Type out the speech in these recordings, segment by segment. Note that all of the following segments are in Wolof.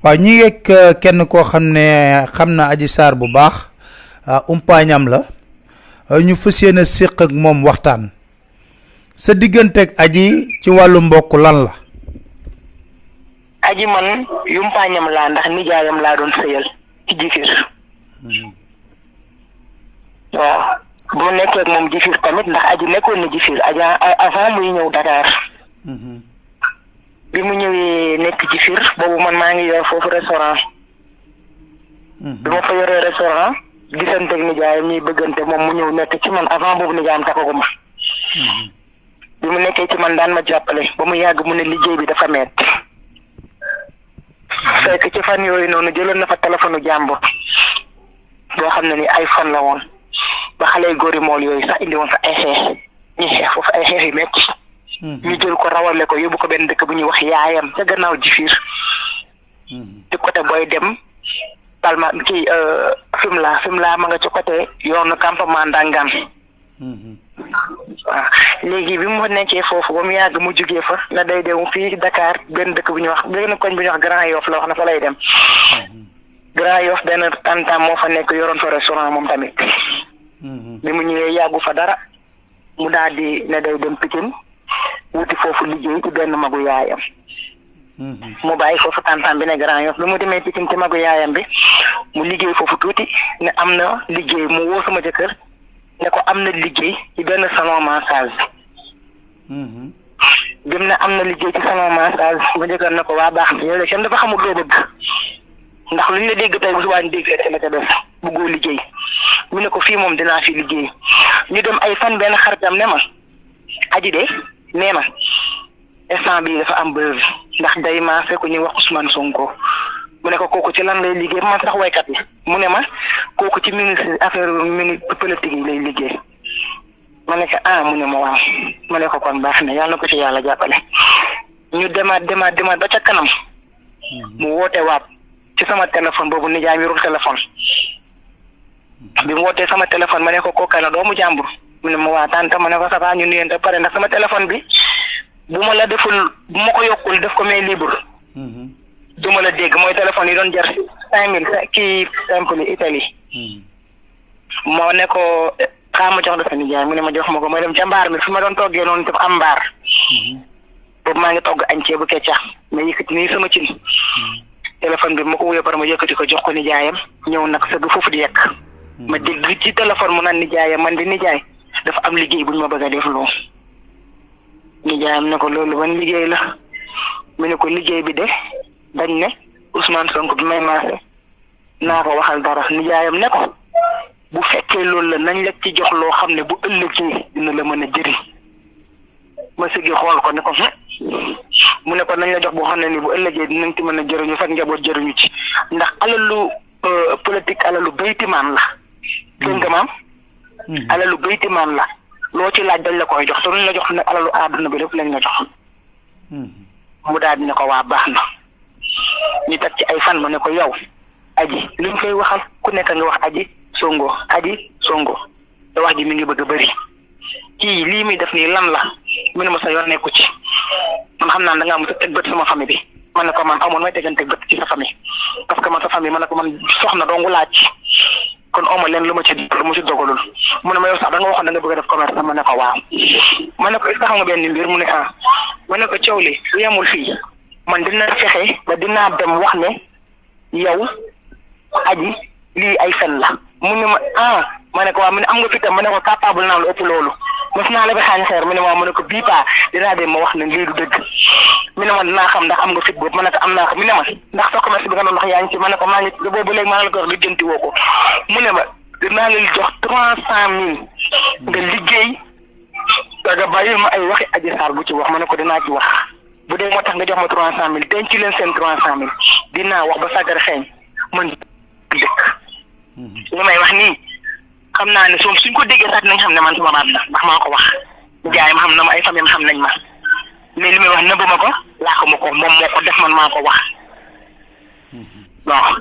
waaw ñi ngeeg kenn koo xam ne xam na Adji Sarr bu baax umpaañam la ñu fas yéene séq ak moom waxtaan sa digganteeg Adji ci wàllu mbokk lan la. Adji man yumpaañam laa ndax nijaayam laa doon sëyal ci jifir waaw bu nekkee ak moom jifir tamit ndax Adji nekkoon na jifir Adji avant muy ñëw Dakar bi mu ñëwee nekk jifir boobu man maa ngi yor foofu restaurant bi ma fa yoree restaurant gisanteeg nijaayam ñuy bëggante moom mu ñëw nekk ci man avant boobu nijaayam takkaguma bi mu nekkee ci man daan ma jàppale ba mu yàgg mu ne liggéey bi dafa metti fekk ci fan yooyu noonu jëloon na fa téléphone jàmbur boo xam ne ni iPhone la woon ba xale yu góori mool yooyu sax indi woon fa ay xeex ñu xeex foofu ay xeex yu metti ñu jël ko rawale ko yóbbu ko benn dëkk bu ñuy wax yaayam ca gannaaw jifir ci côté booy dem Palma kii Fimela ma nga ci côté yoonu campement Ndangaan waaw léegi bi mu nekkee foofu ba mu yàgg mu jugee fa na day dem fii Dakar benn dëkk bu ñuy wax benn koñ bu ñuy wax Grand Yoff la wax na fa lay dem Grand Yoff benn tantam moo fa nekk yoroon fa restaurant moom tamit bi mu ñëwee yàggu fa dara mu daal di ne day dem Pikine wuti foofu liggéey ci benn magu yaayam mu bàyyi foofu tantam bi ne Grand Yoff bi mu demee Pikine ci magu yaayam bi mu liggéey foofu tuuti ne am na liggéey mu woo sama jëkkër ne ko am na liggéey ci benn salon massage bim ne am na liggéey ci salon massage ma jëkkër ne ko waa baax na yow de kenn dafa xamul loo bëgg ndax luñ la dégg tey bu subaa ñu dégg rek la ca def bëggoo liggéey mu ne ko fii moom dinaa fi liggéey ñu dem ay fan benn xaritam ne ma Adji de nee na instant bii dafa am buzz ndax day maase ku ñuy wax Ousmane Sonko mu ne ko kooku ci lan lay liggéey man sax waykat yi mu ne ma kooku ci ministre affaire politique yi lay liggéey ma ne ko mu ne ma waaw ma ne ko kon baax na yàlla na ko ci yàlla jàppale ñu demaat ba ca kanam mu woote waat ci sama téléphone boobu nijaay mi yorul téléphone bi mu wootee sama téléphone ma ne ko kooka la doomu jàmbur mu ne ma waa tante ma ne ko ça va ñu nuyante pare ndax sama téléphone bi bu ma la deful bu ma ko yokkul def ko may libre du ma la dégg mooy téléphone yi doon jar 5000 kii simple Italie moo ne ko xaama jox la sa nijaay mu ne ma jox ma ko ma dem ca mbaar mi fi ma doon toggee noonu def am mbaar boobu maa ngi togg añ ceebu keccax ma yëkkati nii sama cin téléphone bi ma ko wuyoo pare ma yëkkati ko jox ko nijaayam ñëw nag sëgg foofu di yekk ma dégg ci téléphone mu naan nijaayam man di nijaay dafa am liggéey bu ñu ma bëgg a def loo nijaayam ne ko loolu ban liggéey la mu ne ko liggéey bi de dañ ne Ousmane Sonko bi may maase naa ko waxal dara nijaayam ne ko bu fekkee loolu la nañ la ci jox loo xam ne bu ëllëgee dina la mën a jëriñ ma sëggi xool ko ne ko mu ne ko nañ la jox boo xam ne ni bu ëllëgee dinañ ci mën a jëriñu fekk njaboot jëriñu ci ndax alalu politique alalu baytimaan la dégg nga maam alalu baytimaan la loo ci laaj dañ la koy jox te luñ la jox nag alalu àdduna bi lépp lañ la jox mu daal di ne ko waa baax na ñu teg ci ay fan ma ne ko yow Adji li ñu koy waxal ku nekk nga wax Adji Sonko te wax ji mi ngi bëgg a bëri kii lii muy def nii lan la mu ne ma sa yoon nekku ci man xam naa da ngaa mos a teg bët sama famille bi man ne ko man amoon may tegante bët ci sa famille parce que man sa famille man ne ko man soxna dongu laaj kon oma leen lu ma ci dogalul mu ne ma yow sax da nga waxoon da nga bëgg a def commerce ma ne ko waaw ma ne ko est-ce que xam nga benn mbir mu ne ma ne ko coow li lu yemul fii man dina fexe ba dinaa dem wax ne yow Adji lii ay fen la mu ne ma ma ne ko waaw mu ne am nga fitam ma ne ko capable naa lu ëpp loolu mos naa la bi xaañ xeer mu ne waaw ma ne ko bii paa dinaa dem ma wax ne lii du dëgg mu ne ma dinaa xam ndax am nga fit boobu ma ne ko am naa ko mu ne ma ndax sa commerce bi nga doon wax yaa ngi ci ma ne ko maa ngi boobu léegi maa ngi la ko wax li jënti woo ko mu ne ma dinaa la jox 300,000 nga liggéey nga bàyyil ma ay waxi Adji Sarr bu ci wax ma ne ko dinaa ci wax bu dee moo tax nga jox ma 300,000 denc leen seen 300,000 dinaa wax ba sàggar xeeñ man dëkk li may wax nii xam naa ne suñ ko déggee sax nañ xam ne man sama baat la ndax maa ko wax jaay ma xam na ma ay famille xam nañ ma mais li may wax nëbb ma ko laaxu ma ko moom moo ko def man maa ko wax waaw.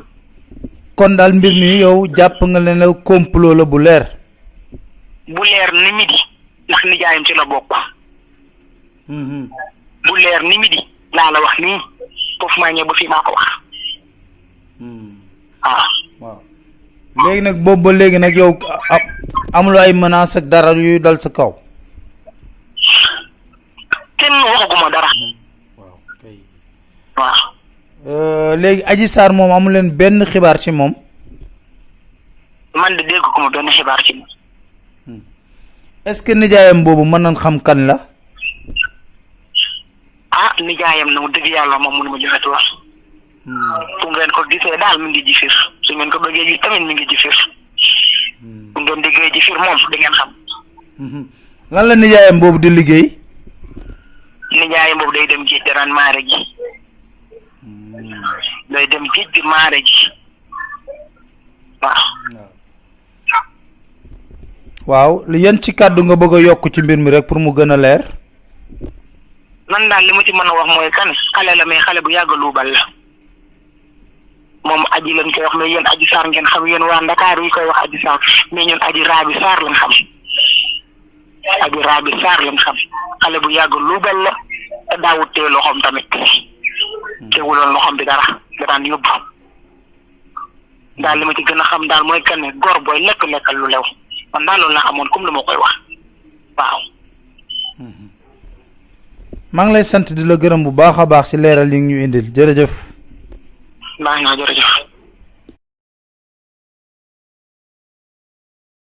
kon daal mbir mi yow jàpp nga leen ne complot la bu leer. bu leer ni midi ndax nijaayam ci la bokk. bu leer ni midi laa la wax nii foofu maa ñëw ba fii maa ko wax ah waaw léegi nag boobu ba léegi nag yow amuloo ay menaces ak dara yu dal sa kaw. kenn waxaguma dara. waaw kay. waaw. léegi Adji Sarr moom amu leen benn xibaar ci moom. man de dégg ko ma benn xibaar ci moom. est-ce que nijaayam boobu mën nañ xam kan la. ah nijaayam na mu dëgg yàlla moom mënu ma joxe tuur. fu ngeen ko gisee daal mi ngi ji fiir su ngeen ko bëggee gis tamit mi ngi ji fiir. bu ngeen déggee ji fiir moom di ngeen xam. lan la nijaayam boobu di liggéey. nijaayam boobu day dem géej daan maare ji. day dem géej di maare ji. waaw. waaw yan ci kàddu nga bëgg a yokk ci mbir mi rek pour mu gën a leer. man daal li ma ci mën a wax mooy kan xale la mais xale bu yàgg luubal la. moom aji lañ koy wax mais yéen Adji Sarr ngeen xam yéen waa Ndakaar yi koy wax Adji Sarr mais ñun Adji Raby Sarr lañ xam. Adji Raby Sarr lañ xam xale bu yàgg luubal la te daawut tee loxoom tamit. teewuloon loxoom bi dara da daan yóbbu. daal li ma ci gën a xam daal mooy kan góor booy lekkal lu lew man daal loolu laa amoon comme lu ma koy wax waaw. maa ngi lay sant di la gërëm bu baax a baax ci leeral yi ñu indil jërëjëf. maa ngi jërëjëf.